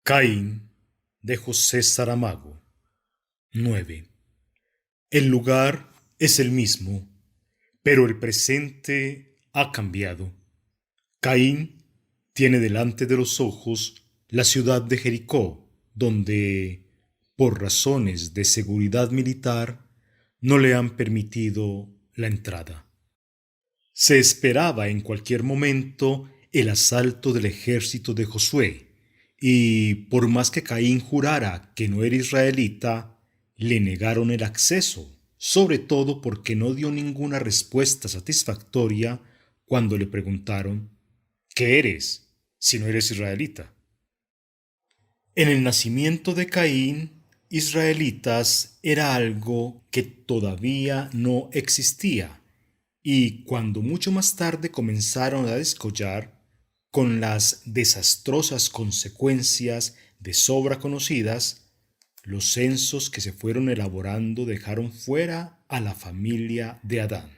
Caín de José Saramago. 9. El lugar es el mismo, pero el presente ha cambiado. Caín tiene delante de los ojos la ciudad de Jericó, donde, por razones de seguridad militar, no le han permitido la entrada. Se esperaba en cualquier momento el asalto del ejército de Josué, y por más que Caín jurara que no era israelita, le negaron el acceso, sobre todo porque no dio ninguna respuesta satisfactoria cuando le preguntaron: ¿qué eres si no eres israelita? En el nacimiento de Caín, israelitas era algo que todavía no existía, y cuando mucho más tarde comenzaron a descollar, con las desastrosas consecuencias de sobra conocidas, los censos que se fueron elaborando dejaron fuera a la familia de Adán.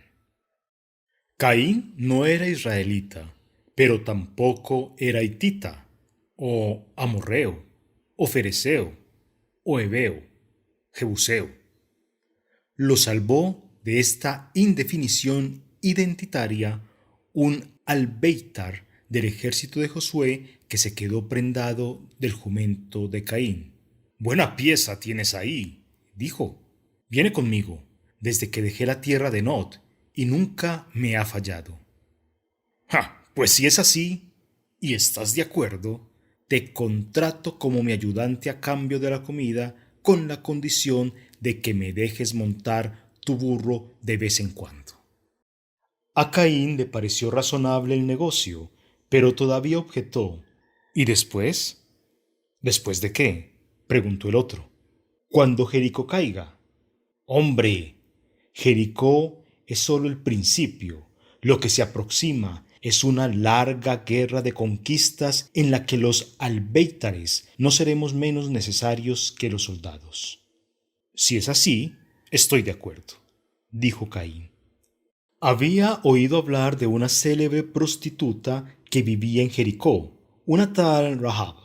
Caín no era israelita, pero tampoco era hitita, o amorreo, o fereceo, o heveo, jebuseo. Lo salvó de esta indefinición identitaria un albeitar del ejército de Josué que se quedó prendado del jumento de Caín. Buena pieza tienes ahí, dijo. Viene conmigo, desde que dejé la tierra de Nod, y nunca me ha fallado. Pues si es así, y estás de acuerdo, te contrato como mi ayudante a cambio de la comida, con la condición de que me dejes montar tu burro de vez en cuando. A Caín le pareció razonable el negocio, pero todavía objetó. ¿Y después? ¿Después de qué?, preguntó el otro. Cuando Jericó caiga. Hombre, Jericó es solo el principio. Lo que se aproxima es una larga guerra de conquistas en la que los albéitares no seremos menos necesarios que los soldados. Si es así, estoy de acuerdo, dijo Caín. Había oído hablar de una célebre prostituta que vivía en Jericó, una tal Rahab,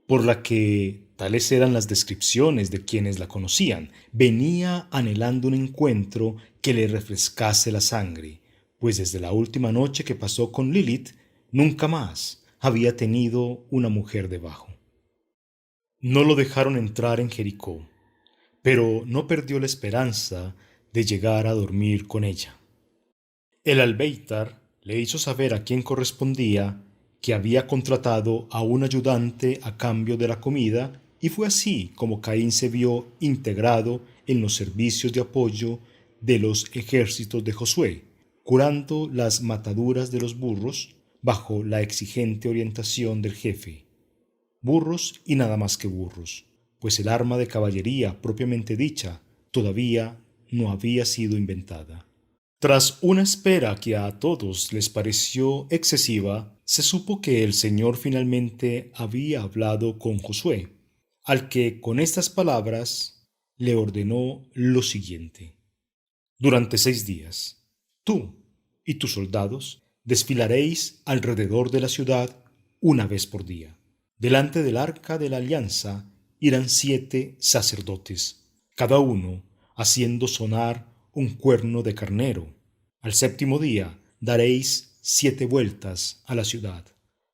por la que, tales eran las descripciones de quienes la conocían, venía anhelando un encuentro que le refrescase la sangre, pues desde la última noche que pasó con Lilith, nunca más había tenido una mujer debajo. No lo dejaron entrar en Jericó, pero no perdió la esperanza de llegar a dormir con ella. El albéitar le hizo saber a quien correspondía que había contratado a un ayudante a cambio de la comida, y fue así como Caín se vio integrado en los servicios de apoyo de los ejércitos de Josué, curando las mataduras de los burros bajo la exigente orientación del jefe. Burros y nada más que burros, pues el arma de caballería propiamente dicha todavía no había sido inventada. Tras una espera que a todos les pareció excesiva, se supo que el Señor finalmente había hablado con Josué, al que con estas palabras le ordenó lo siguiente: durante 6 días, tú y tus soldados desfilaréis alrededor de la ciudad una vez por día. Delante del arca de la alianza irán 7 sacerdotes, cada uno haciendo sonar un cuerno de carnero. Al 7º día daréis 7 vueltas a la ciudad,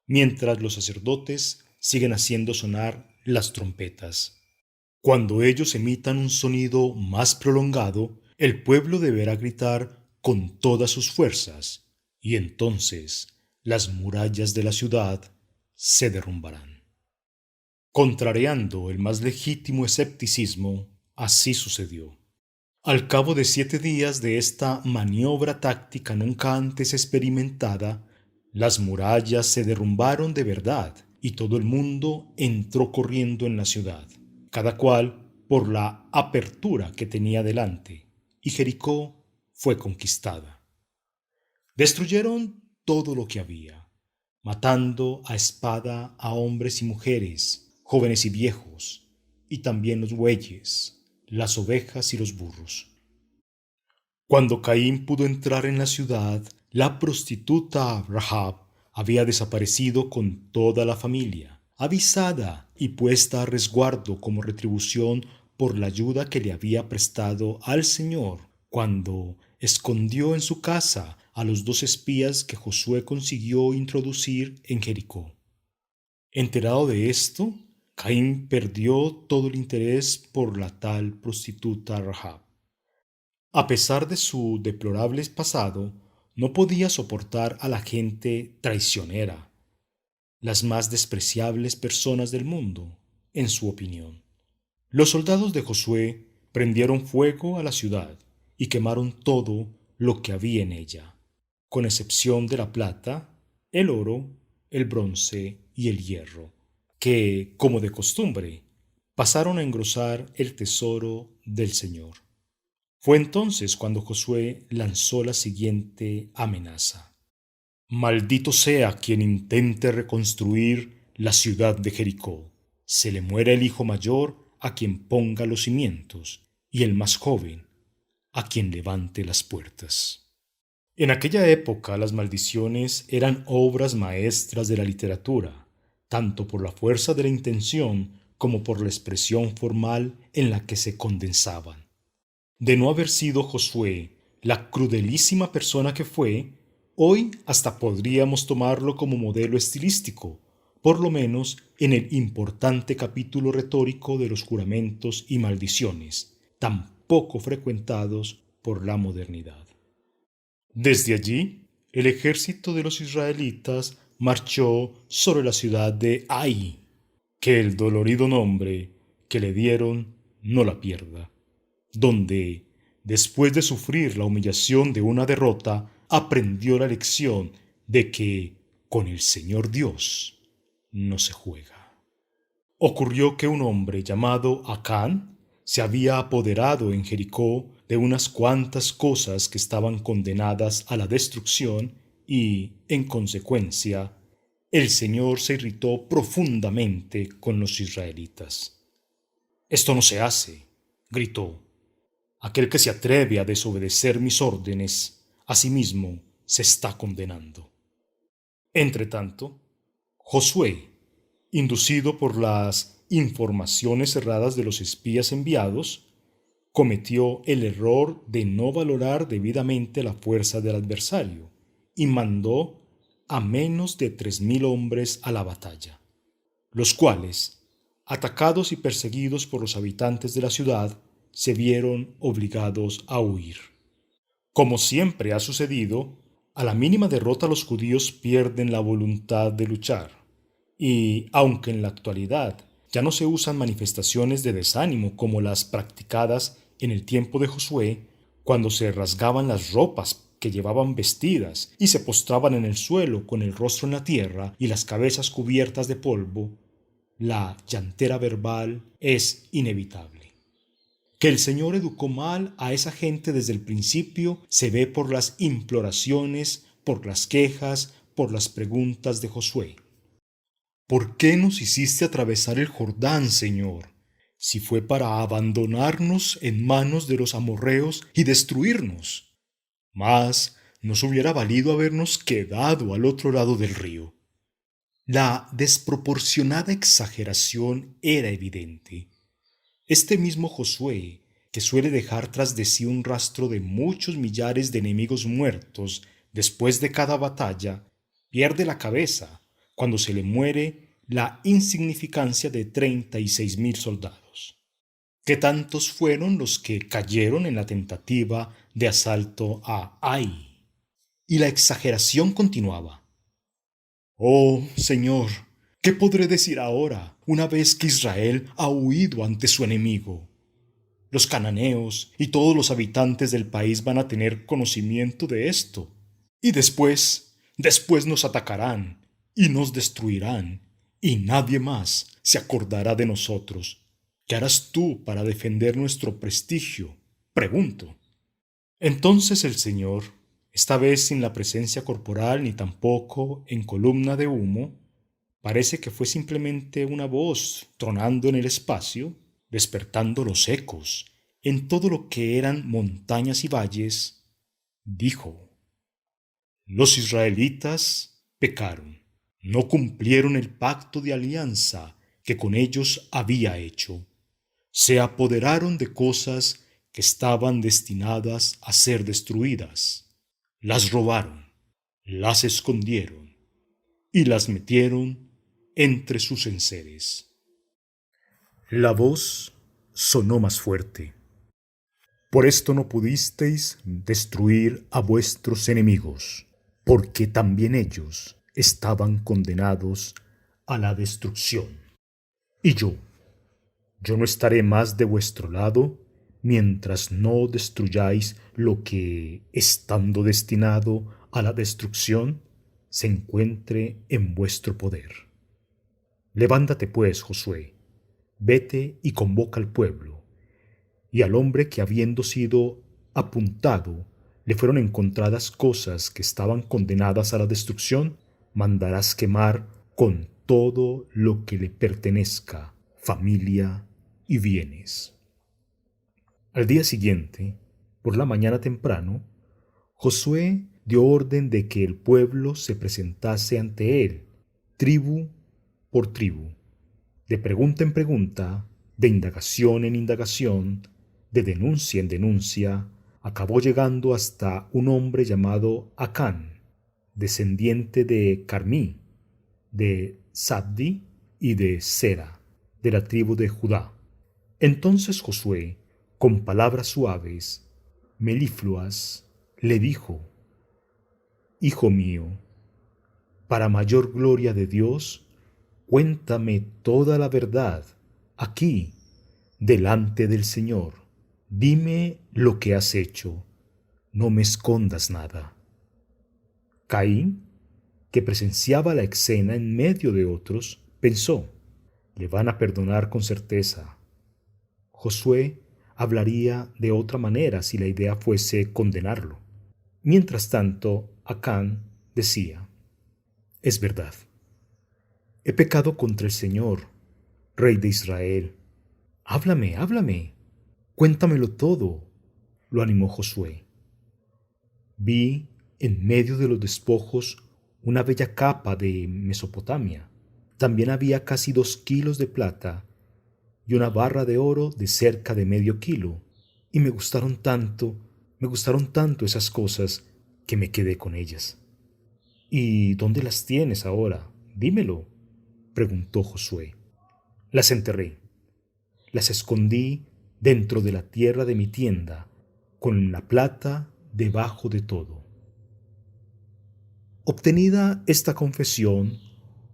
mientras los sacerdotes siguen haciendo sonar las trompetas. Cuando ellos emitan un sonido más prolongado, el pueblo deberá gritar con todas sus fuerzas, y entonces las murallas de la ciudad se derrumbarán. Contrariando el más legítimo escepticismo, así sucedió. Al cabo de 7 días de esta maniobra táctica nunca antes experimentada, las murallas se derrumbaron de verdad y todo el mundo entró corriendo en la ciudad, cada cual por la apertura que tenía delante, y Jericó fue conquistada. Destruyeron todo lo que había, matando a espada a hombres y mujeres, jóvenes y viejos, y también los bueyes, las ovejas y los burros. Cuando Caín pudo entrar en la ciudad, la prostituta Rahab había desaparecido con toda la familia, avisada y puesta a resguardo como retribución por la ayuda que le había prestado al Señor cuando escondió en su casa a los 2 espías que Josué consiguió introducir en Jericó. Enterado de esto, Caín perdió todo el interés por la tal prostituta Rahab. A pesar de su deplorable pasado, no podía soportar a la gente traicionera, las más despreciables personas del mundo, en su opinión. Los soldados de Josué prendieron fuego a la ciudad y quemaron todo lo que había en ella, con excepción de la plata, el oro, el bronce y el hierro, que, como de costumbre, pasaron a engrosar el tesoro del Señor. Fue entonces cuando Josué lanzó la siguiente amenaza: Maldito sea quien intente reconstruir la ciudad de Jericó. Se le muera el hijo mayor a quien ponga los cimientos, y el más joven a quien levante las puertas. En aquella época las maldiciones eran obras maestras de la literatura, tanto por la fuerza de la intención como por la expresión formal en la que se condensaban. De no haber sido Josué la crudelísima persona que fue, hoy hasta podríamos tomarlo como modelo estilístico, por lo menos en el importante capítulo retórico de los juramentos y maldiciones, tan poco frecuentados por la modernidad. Desde allí, el ejército de los israelitas marchó sobre la ciudad de Ai, que el dolorido nombre que le dieron no la pierda, donde, después de sufrir la humillación de una derrota, aprendió la lección de que con el Señor Dios no se juega. Ocurrió que un hombre llamado Acán se había apoderado en Jericó de unas cuantas cosas que estaban condenadas a la destrucción y, en consecuencia, el Señor se irritó profundamente con los israelitas. «Esto no se hace», gritó. «Aquel que se atreve a desobedecer mis órdenes, a sí mismo se está condenando». Entretanto, Josué, inducido por las informaciones erradas de los espías enviados, cometió el error de no valorar debidamente la fuerza del adversario y mandó a menos de 3.000 hombres a la batalla, los cuales, atacados y perseguidos por los habitantes de la ciudad, se vieron obligados a huir. Como siempre ha sucedido, a la mínima derrota los judíos pierden la voluntad de luchar, y aunque en la actualidad ya no se usan manifestaciones de desánimo como las practicadas en el tiempo de Josué, cuando se rasgaban las ropas que llevaban vestidas y se postraban en el suelo con el rostro en la tierra y las cabezas cubiertas de polvo, la llantera verbal es inevitable. Que el Señor educó mal a esa gente desde el principio se ve por las imploraciones, por las quejas, por las preguntas de Josué. ¿Por qué nos hiciste atravesar el Jordán, Señor, si fue para abandonarnos en manos de los amorreos y destruirnos? Mas nos hubiera valido habernos quedado al otro lado del río. La desproporcionada exageración era evidente. Este mismo Josué, que suele dejar tras de sí un rastro de muchos millares de enemigos muertos después de cada batalla, pierde la cabeza cuando se le muere la insignificancia de 36.000 soldados. ¿Qué tantos fueron los que cayeron en la tentativa de asalto a Ai? Y la exageración continuaba. Oh, Señor, ¿qué podré decir ahora, una vez que Israel ha huido ante su enemigo? Los cananeos y todos los habitantes del país van a tener conocimiento de esto. Y después nos atacarán y nos destruirán, y nadie más se acordará de nosotros. ¿Qué harás tú para defender nuestro prestigio? Pregunto. Entonces el Señor, esta vez sin la presencia corporal ni tampoco en columna de humo, parece que fue simplemente una voz tronando en el espacio, despertando los ecos en todo lo que eran montañas y valles, dijo: Los israelitas pecaron. No cumplieron el pacto de alianza que con ellos había hecho. Se apoderaron de cosas que estaban destinadas a ser destruidas. Las robaron, las escondieron y las metieron entre sus enseres. La voz sonó más fuerte. Por esto no pudisteis destruir a vuestros enemigos, porque también ellos estaban condenados a la destrucción. Y yo no estaré más de vuestro lado mientras no destruyáis lo que, estando destinado a la destrucción, se encuentre en vuestro poder. Levántate pues, Josué, vete y convoca al pueblo, y al hombre que habiendo sido apuntado le fueron encontradas cosas que estaban condenadas a la destrucción, mandarás quemar con todo lo que le pertenezca, familia y bienes. Al día siguiente, por la mañana temprano, Josué dio orden de que el pueblo se presentase ante él, tribu por tribu, de pregunta en pregunta, de indagación en indagación, de denuncia en denuncia, acabó llegando hasta un hombre llamado Acán, descendiente de Carmí, de Sabdi y de Sera, de la tribu de Judá. Entonces Josué, con palabras suaves, melifluas, le dijo: Hijo mío, para mayor gloria de Dios, cuéntame toda la verdad, aquí, delante del Señor. Dime lo que has hecho, no me escondas nada. Caín, que presenciaba la escena en medio de otros, pensó: le van a perdonar con certeza. Josué hablaría de otra manera si la idea fuese condenarlo. Mientras tanto, Acán decía: es verdad, he pecado contra el Señor, Rey de Israel. Háblame, háblame, cuéntamelo todo, lo animó Josué. Vi en medio de los despojos una bella capa de Mesopotamia. También había casi 2 kilos de plata y una barra de oro de cerca de medio kilo. Y me gustaron tanto esas cosas que me quedé con ellas. ¿Y dónde las tienes ahora? Dímelo, preguntó Josué. Las enterré, las escondí dentro de la tierra de mi tienda, con la plata debajo de todo. Obtenida esta confesión,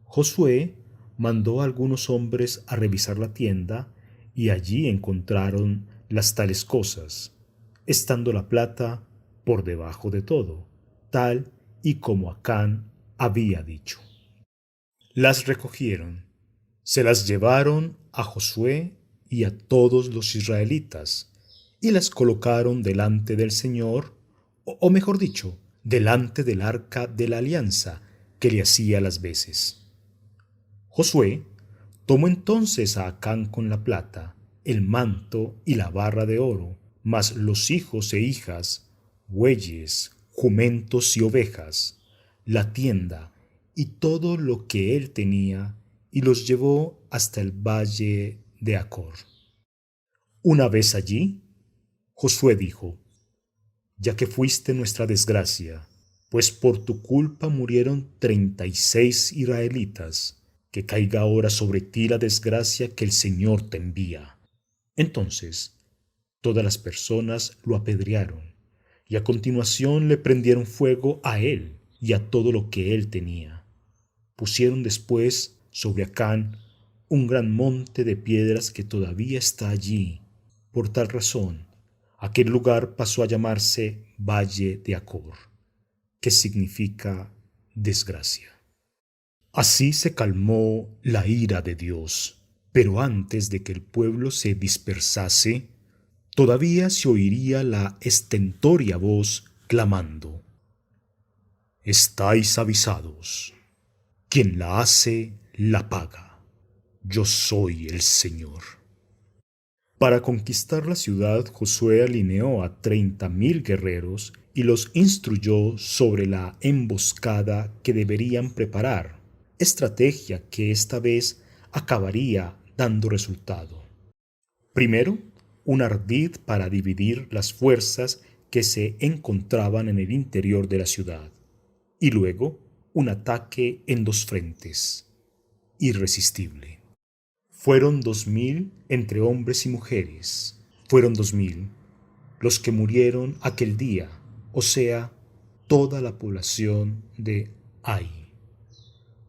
Josué mandó a algunos hombres a revisar la tienda y allí encontraron las tales cosas, estando la plata por debajo de todo, tal y como Acán había dicho. Las recogieron, se las llevaron a Josué y a todos los israelitas, y las colocaron delante del Señor, o mejor dicho, delante del arca de la alianza que le hacía las veces. Josué tomó entonces a Acán con la plata, el manto y la barra de oro, mas los hijos e hijas, bueyes, jumentos y ovejas, la tienda y todo lo que él tenía, y los llevó hasta el valle de Acor. Una vez allí, Josué dijo: ya que fuiste nuestra desgracia, pues por tu culpa murieron 36 israelitas, que caiga ahora sobre ti la desgracia que el Señor te envía. Entonces todas las personas lo apedrearon, y a continuación le prendieron fuego a él y a todo lo que él tenía. Pusieron después sobre Acán un gran monte de piedras que todavía está allí. Por tal razón, aquel lugar pasó a llamarse Valle de Acor, que significa desgracia. Así se calmó la ira de Dios, pero antes de que el pueblo se dispersase, todavía se oiría la estentórea voz clamando: estáis avisados, quien la hace la paga, yo soy el Señor. Para conquistar la ciudad, Josué alineó a 30,000 guerreros y los instruyó sobre la emboscada que deberían preparar. estrategia que esta vez acabaría dando resultado. Primero, un ardid para dividir las fuerzas que se encontraban en el interior de la ciudad, y luego un ataque en dos frentes, irresistible. Fueron 2000 entre hombres y mujeres, fueron 2000 los que murieron aquel día, o sea, toda la población de Ai.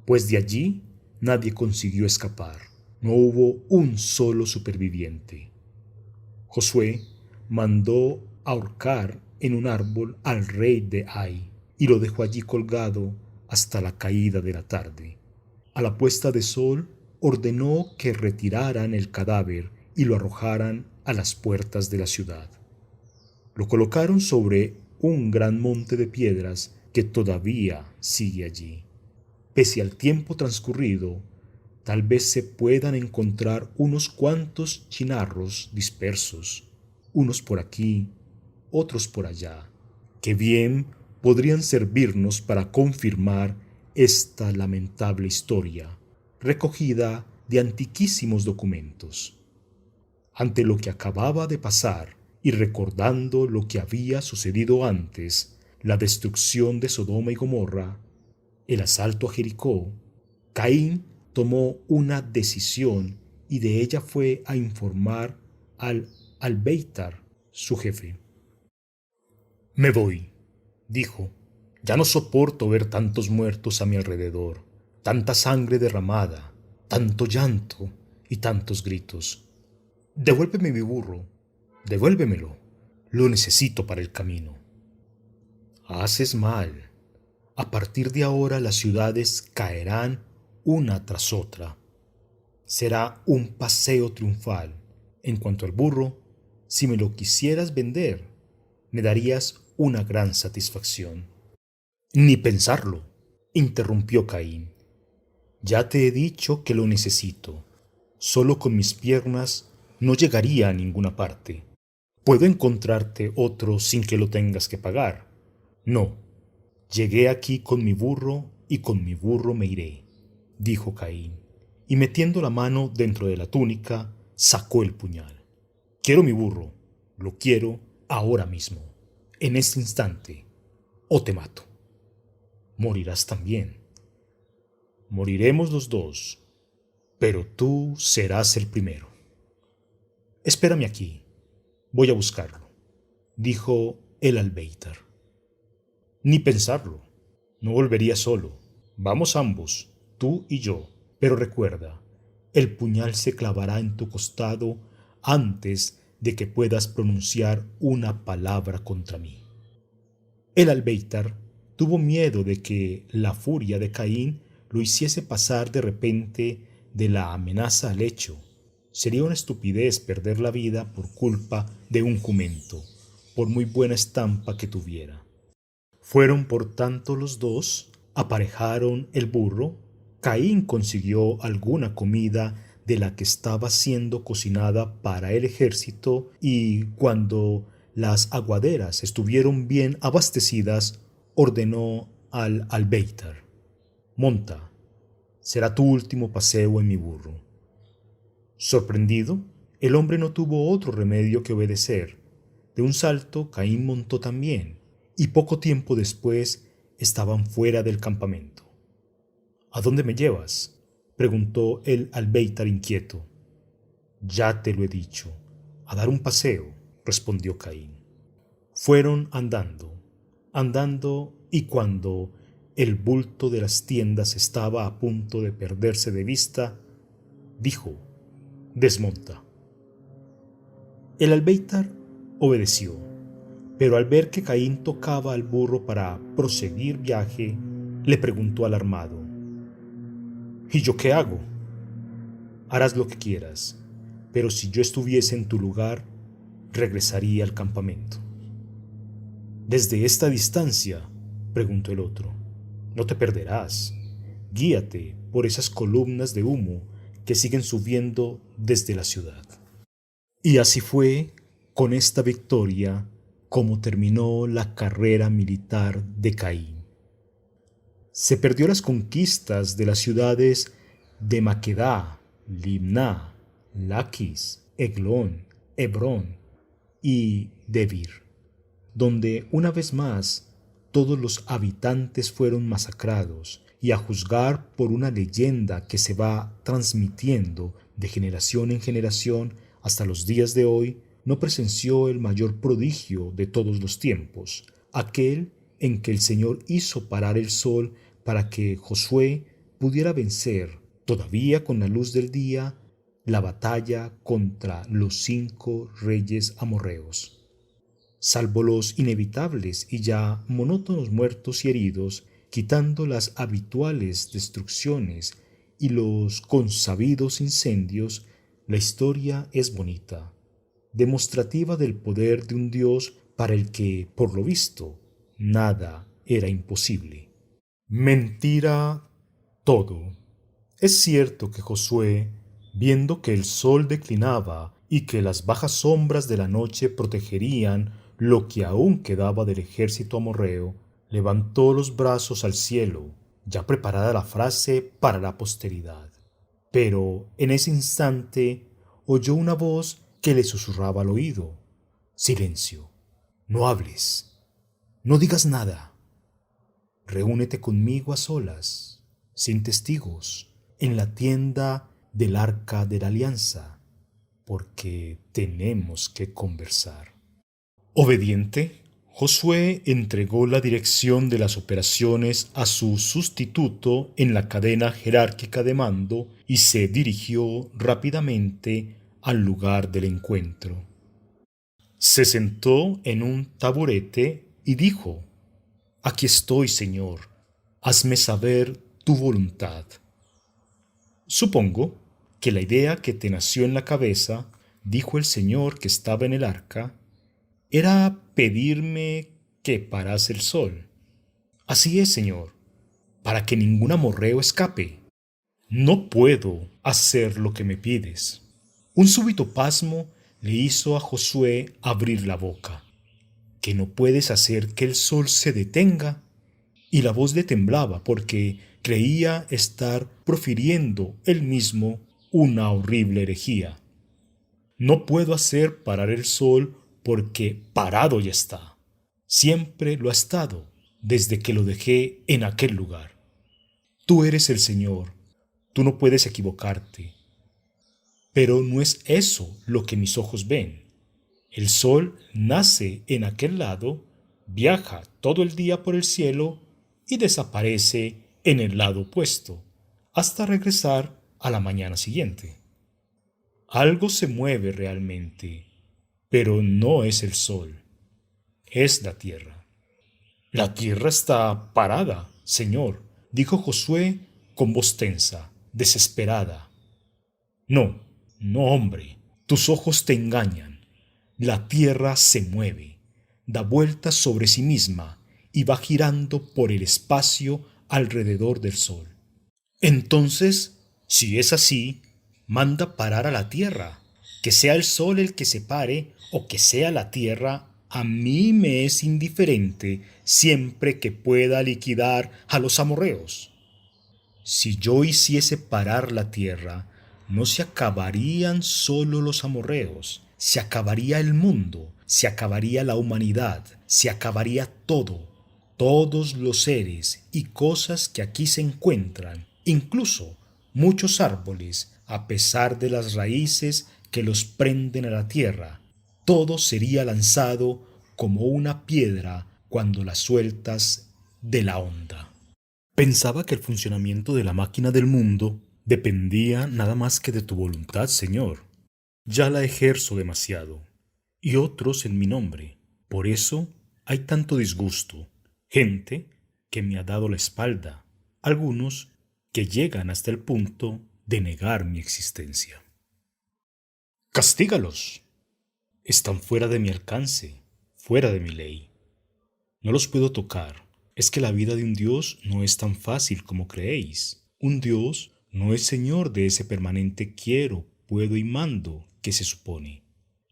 Pues de allí nadie consiguió escapar, no hubo un solo superviviente. Josué mandó ahorcar en un árbol al rey de Ai y lo dejó allí colgado hasta la caída de la tarde. A la puesta de sol ordenó que retiraran el cadáver y lo arrojaran a las puertas de la ciudad. Lo colocaron sobre un gran monte de piedras que todavía sigue allí. Pese al tiempo transcurrido, tal vez se puedan encontrar unos cuantos chinarros dispersos, unos por aquí, otros por allá, que bien podrían servirnos para confirmar esta lamentable historia, recogida de antiquísimos documentos. Ante lo que acababa de pasar y recordando lo que había sucedido antes, la destrucción de Sodoma y Gomorra, el asalto a Jericó, Caín tomó una decisión y de ella fue a informar al albeitar, su jefe. Me voy, dijo. Ya no soporto ver tantos muertos a mi alrededor, tanta sangre derramada, tanto llanto y tantos gritos. Devuélveme mi burro, devuélvemelo. Lo necesito para el camino. Haces mal. A partir de ahora las ciudades caerán una tras otra. Será un paseo triunfal. En cuanto al burro, si me lo quisieras vender, me darías una gran satisfacción. Ni pensarlo, interrumpió Caín. Ya te he dicho que lo necesito. Solo con mis piernas no llegaría a ninguna parte. ¿Puedo encontrarte otro sin que lo tengas que pagar? No. Llegué aquí con mi burro y con mi burro me iré, dijo Caín, y metiendo la mano dentro de la túnica, sacó el puñal. Quiero mi burro, lo quiero ahora mismo, en este instante, o te mato. Morirás también. Moriremos los dos, pero tú serás el primero. Espérame aquí, voy a buscarlo, dijo el albeitar. Ni pensarlo, no volvería solo. Vamos ambos, tú y yo, pero recuerda, el puñal se clavará en tu costado antes de que puedas pronunciar una palabra contra mí. El albeitar tuvo miedo de que la furia de Caín lo hiciese pasar de repente de la amenaza al hecho. Sería una estupidez perder la vida por culpa de un jumento, por muy buena estampa que tuviera. Fueron por tanto los dos, aparejaron el burro, Caín consiguió alguna comida de la que estaba siendo cocinada para el ejército y cuando las aguaderas estuvieron bien abastecidas, ordenó al albeitar: Monta, será tu último paseo en mi burro. Sorprendido, el hombre no tuvo otro remedio que obedecer. De un salto, Caín montó también, y poco tiempo después estaban fuera del campamento. ¿A dónde me llevas?, preguntó el albeitar inquieto. Ya te lo he dicho, a dar un paseo, respondió Caín. Fueron andando, y cuando el bulto de las tiendas estaba a punto de perderse de vista, dijo: Desmonta. El albeitar obedeció, pero al ver que Caín tocaba al burro para proseguir viaje, le preguntó alarmado: ¿Y yo qué hago? Harás lo que quieras, pero si yo estuviese en tu lugar, regresaría al campamento. ¿Desde esta distancia?, preguntó el otro. No te perderás. Guíate por esas columnas de humo que siguen subiendo desde la ciudad. Y así fue, con esta victoria, como terminó la carrera militar de Caín. Se perdió las conquistas de las ciudades de Maquedá, Limná, Laquis, Eglón, Hebrón y Debir, donde una vez más todos los habitantes fueron masacrados, y a juzgar por una leyenda que se va transmitiendo de generación en generación hasta los días de hoy, no presenció el mayor prodigio de todos los tiempos, aquel en que el Señor hizo parar el sol para que Josué pudiera vencer, todavía con la luz del día, la batalla contra los 5 reyes amorreos. Salvo los inevitables y ya monótonos muertos y heridos, quitando las habituales destrucciones y los consabidos incendios, la historia es bonita, demostrativa del poder de un Dios para el que, por lo visto, nada era imposible. Mentira todo. Es cierto que Josué, viendo que el sol declinaba y que las bajas sombras de la noche protegerían lo que aún quedaba del ejército amorreo, levantó los brazos al cielo, ya preparada la frase para la posteridad. Pero en ese instante oyó una voz que le susurraba al oído: Silencio, no hables, no digas nada. Reúnete conmigo a solas, sin testigos, en la tienda del Arca de la Alianza, porque tenemos que conversar. Obediente, Josué entregó la dirección de las operaciones a su sustituto en la cadena jerárquica de mando y se dirigió rápidamente al lugar del encuentro. Se sentó en un taburete y dijo: Aquí estoy, Señor, hazme saber tu voluntad. Supongo que la idea que te nació en la cabeza, dijo el Señor que estaba en el arca, era pedirme que parase el sol. Así es, Señor, para que ningún amorreo escape. No puedo hacer lo que me pides. Un súbito pasmo le hizo a Josué abrir la boca. ¿Que no puedes hacer que el sol se detenga? Y la voz le temblaba porque creía estar profiriendo él mismo una horrible herejía. No puedo hacer parar el sol porque parado ya está. Siempre lo ha estado desde que lo dejé en aquel lugar. Tú eres el Señor, tú no puedes equivocarte. Pero no es eso lo que mis ojos ven. El sol nace en aquel lado, viaja todo el día por el cielo y desaparece en el lado opuesto, hasta regresar a la mañana siguiente. Algo se mueve realmente, pero no es el sol, es la tierra. La tierra está parada, Señor, dijo Josué con voz tensa, desesperada. No, no, hombre, tus ojos te engañan. La tierra se mueve, da vueltas sobre sí misma y va girando por el espacio alrededor del sol. Entonces, si es así, manda parar a la tierra. Que sea el sol el que se pare o que sea la tierra, a mí me es indiferente siempre que pueda liquidar a los amorreos. Si yo hiciese parar la tierra, no se acabarían solo los amorreos, se acabaría el mundo, se acabaría la humanidad, se acabaría todo, todos los seres y cosas que aquí se encuentran, incluso muchos árboles, a pesar de las raíces que los prenden a la tierra, todo sería lanzado como una piedra cuando la sueltas de la onda. Pensaba que el funcionamiento de la máquina del mundo dependía nada más que de tu voluntad, Señor. Ya la ejerzo demasiado, y otros en mi nombre. Por eso hay tanto disgusto, gente que me ha dado la espalda, algunos que llegan hasta el punto de negar mi existencia. Castígalos. Están fuera de mi alcance, fuera de mi ley. No los puedo tocar. Es que la vida de un Dios no es tan fácil como creéis. Un Dios no es señor de ese permanente quiero, puedo y mando que se supone.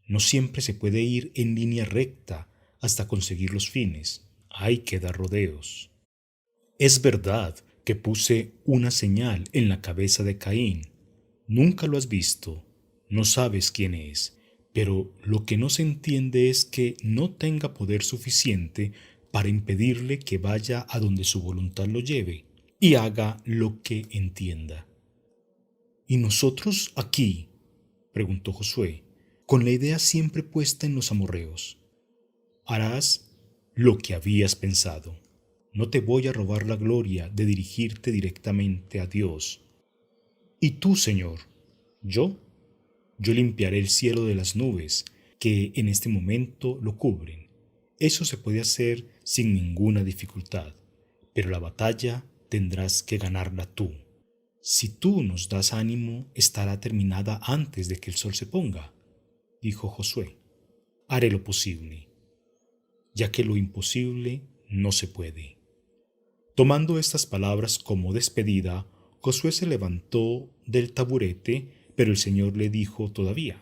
No siempre se puede ir en línea recta hasta conseguir los fines. Hay que dar rodeos. Es verdad que puse una señal en la cabeza de Caín. Nunca lo has visto, no sabes quién es, pero lo que no se entiende es que no tenga poder suficiente para impedirle que vaya a donde su voluntad lo lleve y haga lo que entienda. ¿Y nosotros aquí? Preguntó Josué, con la idea siempre puesta en los amorreos. Harás lo que habías pensado. No te voy a robar la gloria de dirigirte directamente a Dios. ¿Y tú, Señor? ¿Yo? Yo limpiaré el cielo de las nubes que en este momento lo cubren. Eso se puede hacer sin ninguna dificultad, pero la batalla tendrás que ganarla tú. Si tú nos das ánimo, estará terminada antes de que el sol se ponga, dijo Josué. Haré lo posible, ya que lo imposible no se puede. Tomando estas palabras como despedida, Josué se levantó del taburete, pero el Señor le dijo todavía: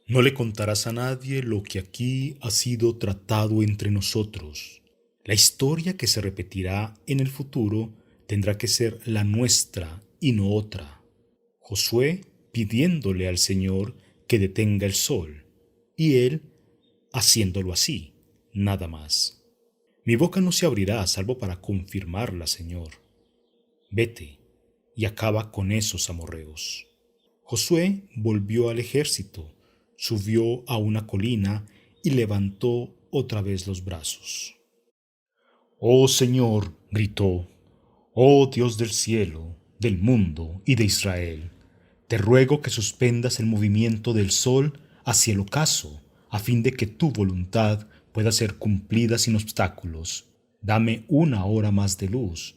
No le contarás a nadie lo que aquí ha sido tratado entre nosotros. La historia que se repetirá en el futuro tendrá que ser la nuestra y no otra. Josué pidiéndole al Señor que detenga el sol, y él haciéndolo así, nada más. Mi boca no se abrirá salvo para confirmarla, Señor. Vete y acaba con esos amorreos. Josué volvió al ejército, subió a una colina y levantó otra vez los brazos. Oh Señor, gritó, oh Dios del cielo, del mundo y de Israel, te ruego que suspendas el movimiento del sol hacia el ocaso, a fin de que tu voluntad pueda ser cumplida sin obstáculos. Dame una hora más de luz,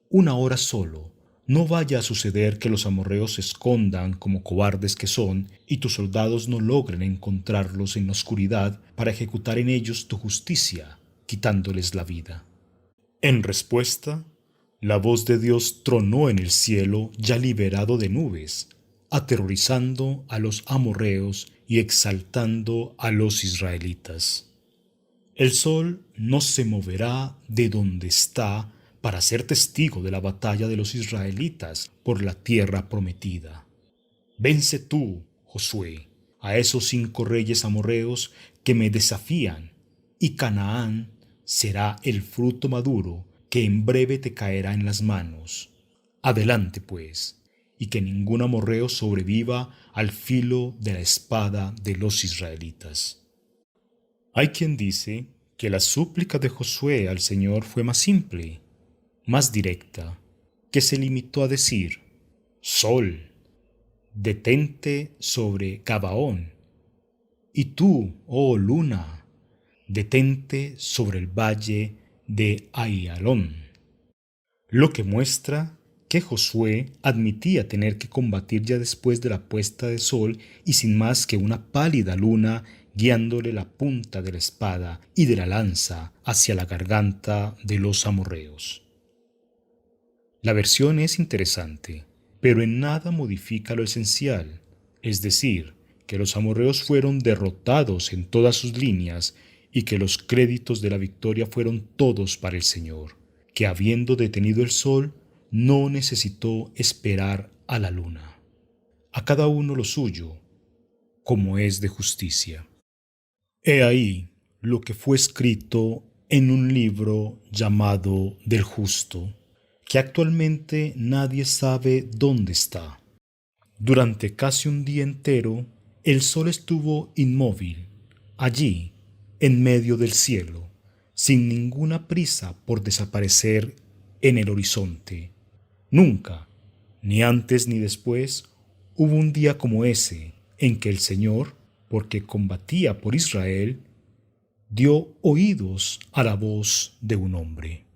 una hora solo. No vaya a suceder que los amorreos se escondan como cobardes que son y tus soldados no logren encontrarlos en la oscuridad para ejecutar en ellos tu justicia, quitándoles la vida. En respuesta, la voz de Dios tronó en el cielo ya liberado de nubes, aterrorizando a los amorreos y exaltando a los israelitas. El sol no se moverá de donde está para ser testigo de la batalla de los israelitas por la tierra prometida. Vence tú, Josué, a esos 5 reyes amorreos que me desafían, y Canaán será el fruto maduro que en breve te caerá en las manos. Adelante, pues, y que ningún amorreo sobreviva al filo de la espada de los israelitas. Hay quien dice que la súplica de Josué al Señor fue más simple, más directa, que se limitó a decir: Sol, detente sobre Gabaón, y tú, oh luna, detente sobre el valle de Aialón. Lo que muestra que Josué admitía tener que combatir ya después de la puesta de sol y sin más que una pálida luna guiándole la punta de la espada y de la lanza hacia la garganta de los amorreos. La versión es interesante, pero en nada modifica lo esencial, es decir, que los amorreos fueron derrotados en todas sus líneas y que los créditos de la victoria fueron todos para el Señor, que habiendo detenido el sol, no necesitó esperar a la luna. A cada uno lo suyo, como es de justicia. He ahí lo que fue escrito en un libro llamado del Justo, que actualmente nadie sabe dónde está. Durante casi un día entero, el sol estuvo inmóvil, allí, en medio del cielo, sin ninguna prisa por desaparecer en el horizonte. Nunca, ni antes ni después, hubo un día como ese en que el Señor, porque combatía por Israel, dio oídos a la voz de un hombre.